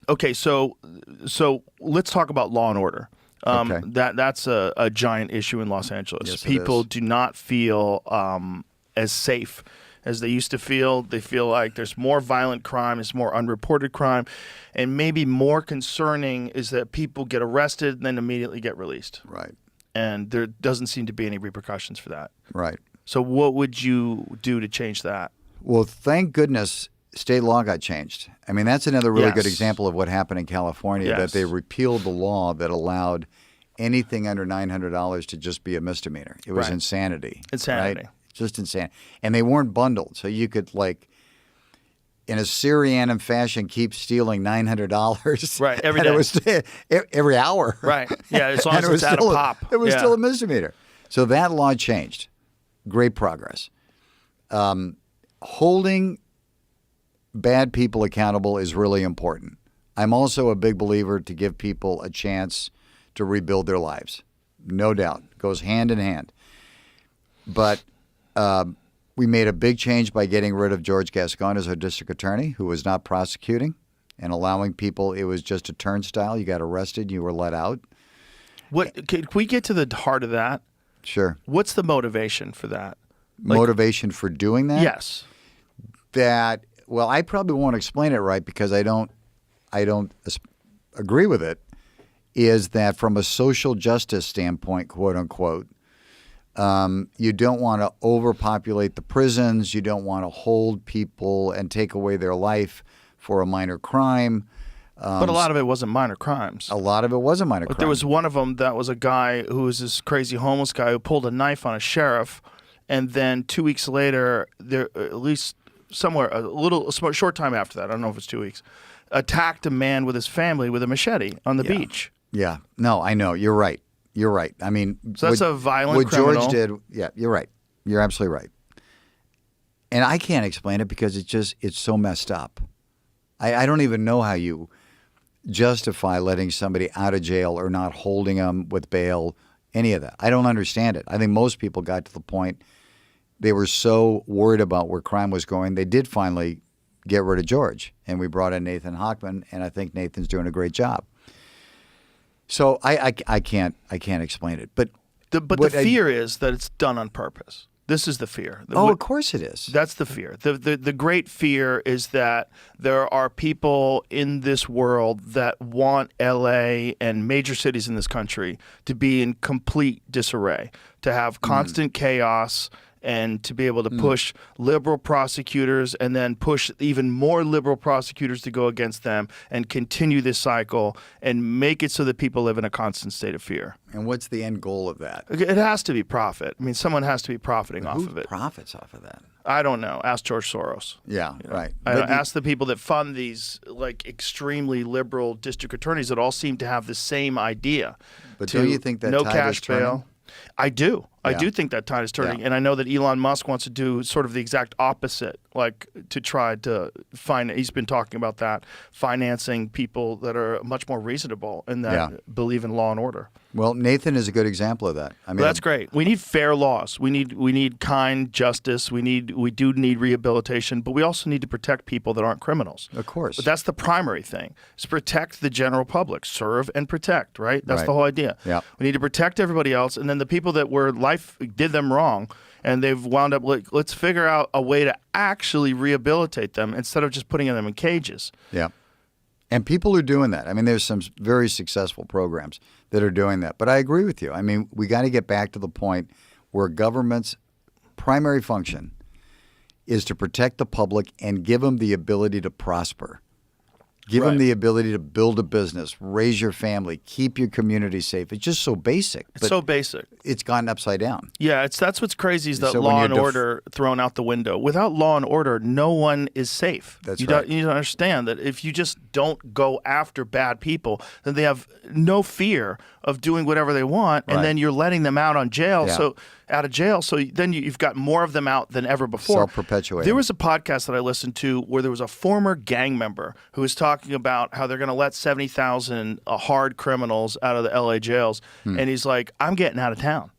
okay, so let's talk about law and order. Okay. That's a giant issue in Los Angeles. Yes, it People is. do not feel as safe as they used to feel. They feel like there's more violent crime, there's more unreported crime, and maybe more concerning is that people get arrested and then immediately get released. Right. And there doesn't seem to be any repercussions for that. Right. So what would you do to change that? Well, thank goodness state law got changed. I mean, that's another really good Yes. example of what happened in California, that Yes. they repealed the law that allowed anything under $900 to just be a misdemeanor. It was Right. insanity. Insanity. Right? Just insane. And they weren't bundled. So you could, like, in a Syrian fashion, keep stealing $900. Right, every and day. It was every hour. Right. Yeah, as long And as it's at a pop. It was Yeah. still a misdemeanor. So that law changed. Great progress. Holding bad people accountable is really important. I'm also a big believer to give people a chance to rebuild their lives. No doubt. Goes hand in hand. But we made a big change by getting rid of George Gascón as our district attorney, who was not prosecuting and allowing people. It was just a turnstile. You got arrested, you were let out. Can we get to the heart of that? Sure. What's the motivation for that? Motivation for doing that? Yes. That, well, I probably won't explain it right because I don't agree with it, is that from a social justice standpoint, quote unquote, you don't want to overpopulate the prisons. You don't want to hold people and take away their life for a minor crime. But a lot of it wasn't minor crimes. A lot of it was a minor crime. There was one of them that was a guy who was this crazy homeless guy who pulled a knife on a sheriff, and then 2 weeks later, there at least somewhere a short time after that, I don't know if it's 2 weeks, attacked a man with his family with a machete on the beach. Yeah. No, I know. You're right. You're right. I mean, So that's a violent what criminal. George did. Yeah, you're right. You're absolutely right. And I can't explain it because it's so messed up. I don't even know how you justify letting somebody out of jail or not holding them with bail, any of that. I don't understand it. I think most people got to the point they were so worried about where crime was going, they did finally get rid of George. And we brought in Nathan Hochman, and I think Nathan's doing a great job. So I can't explain it. But the fear is that it's done on purpose. This is the fear. Of course it is. That's the fear. The great fear is that there are people in this world that want LA and major cities in this country to be in complete disarray, to have constant chaos, and to be able to push liberal prosecutors and then push even more liberal prosecutors to go against them and continue this cycle and make it so that people live in a constant state of fear. And what's the end goal of that? It has to be profit. I mean, someone has to be profiting off of it. Who profits off of that? I don't know. Ask George Soros. Yeah, right. Ask the people that fund these like extremely liberal district attorneys that all seem to have the same idea. But don't you think that no tide cash is turning? bail? I do. I Yeah. do think that tide is turning. Yeah. And I know that Elon Musk wants to do sort of the exact opposite, like to try to find, he's been talking about that, financing people that are much more reasonable and that believe in law and order. Well, Nathan is a good example of that. I mean, Well, that's great. We need fair laws. We need kind justice. We do need rehabilitation, but we also need to protect people that aren't criminals. Of course. But that's the primary thing. Is protect the general public. Serve and protect, right? That's Right. the whole idea. Yeah. We need to protect everybody else, and then the people that were life did them wrong and they've wound up like, let's figure out a way to actually rehabilitate them instead of just putting them in cages. Yeah. And people are doing that. I mean, there's some very successful programs that are doing that. But I agree with you. I mean, we got to get back to the point where government's primary function is to protect the public and give them the ability to prosper. Give them the ability to build a business, raise your family, keep your community safe. It's just so basic. It's so basic. It's gone upside down. Yeah, that's what's crazy is that So when law you're and order thrown out the window. Without law and order, no one is safe. That's you right. You need to understand that if you just don't go after bad people, then they have no fear of doing whatever they want, and Right. then you're letting them out of jail. Yeah. So then you've got more of them out than ever before. Self-perpetuating. There was a podcast that I listened to where there was a former gang member who was talking about how they're going to let 70,000 hard criminals out of the LA jails, and he's like, "I'm getting out of town."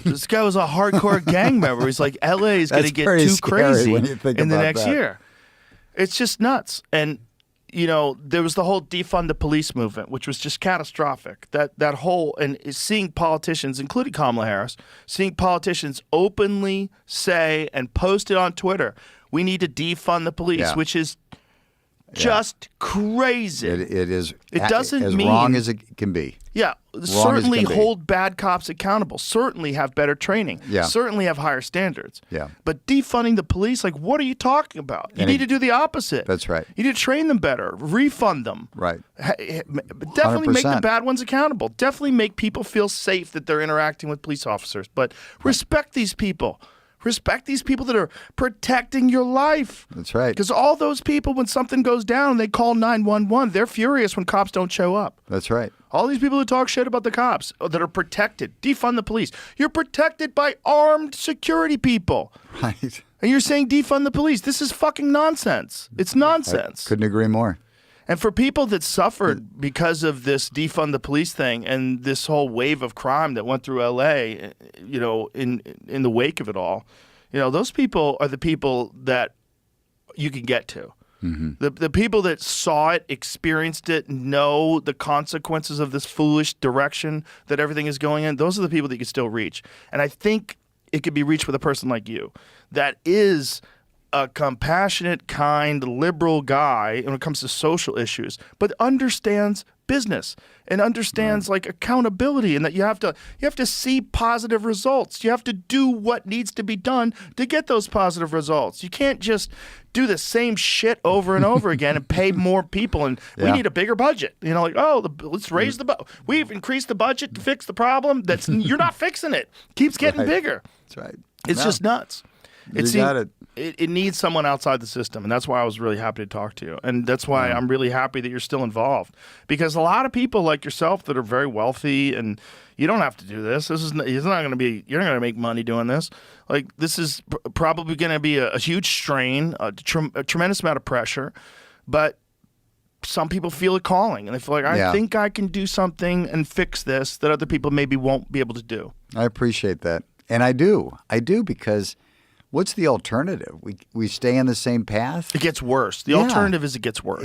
This guy was a hardcore gang member. He's like, LA is going to That's get very too scary crazy when you think in the about next that. year. It's just nuts. And there was the whole defund the police movement, which was just catastrophic. That whole, and seeing politicians, including Kamala Harris, seeing politicians openly say and post it on Twitter, we need to defund the police, which is just crazy. It is. It doesn't as mean wrong as it can be. Yeah, certainly hold bad cops accountable. Certainly have better training. Yeah. Certainly have higher standards. Yeah. But defunding the police, like, what are you talking about? You need to do the opposite. That's right. You need to train them better, refund them. Right. Definitely make the 100%. bad ones accountable. Definitely make people feel safe that they're interacting with police officers. But respect these people. Respect these people that are protecting your life. That's right. Because all those people, when something goes down, they call 911. They're furious when cops don't show up. That's right. All these people who talk shit about the cops that are protected, defund the police. You're protected by armed security people. Right. And you're saying defund the police. This is fucking nonsense. It's nonsense. Couldn't agree more. And for people that suffered because of this defund the police thing and this whole wave of crime that went through LA, in the wake of it all, those people are the people that you can get to. Mm-hmm. The people that saw it, experienced it, know the consequences of this foolish direction that everything is going in, those are the people that you can still reach. And I think it could be reached with a person like you that is a compassionate, kind, liberal guy when it comes to social issues, but understands business and understands like accountability, and that you have to see positive results. You have to do what needs to be done to get those positive results. You can't just do the same shit over and over again and pay more people. And we need a bigger budget. Let's raise the budget. We've increased the budget to fix the problem. You're not fixing it. Keeps getting bigger. That's right. It's just nuts. Got it. It needs someone outside the system, and that's why I was really happy to talk to you. And that's why I'm really happy that you're still involved. Because a lot of people like yourself that are very wealthy, and you don't have to do this. You're not going to make money doing this. Like, this is probably going to be a huge strain, a tremendous amount of pressure. But some people feel a calling, and they feel like, I think I can do something and fix this that other people maybe won't be able to do. I appreciate that. And I do because what's the alternative? We stay in the same path? It gets worse. The alternative is it gets worse.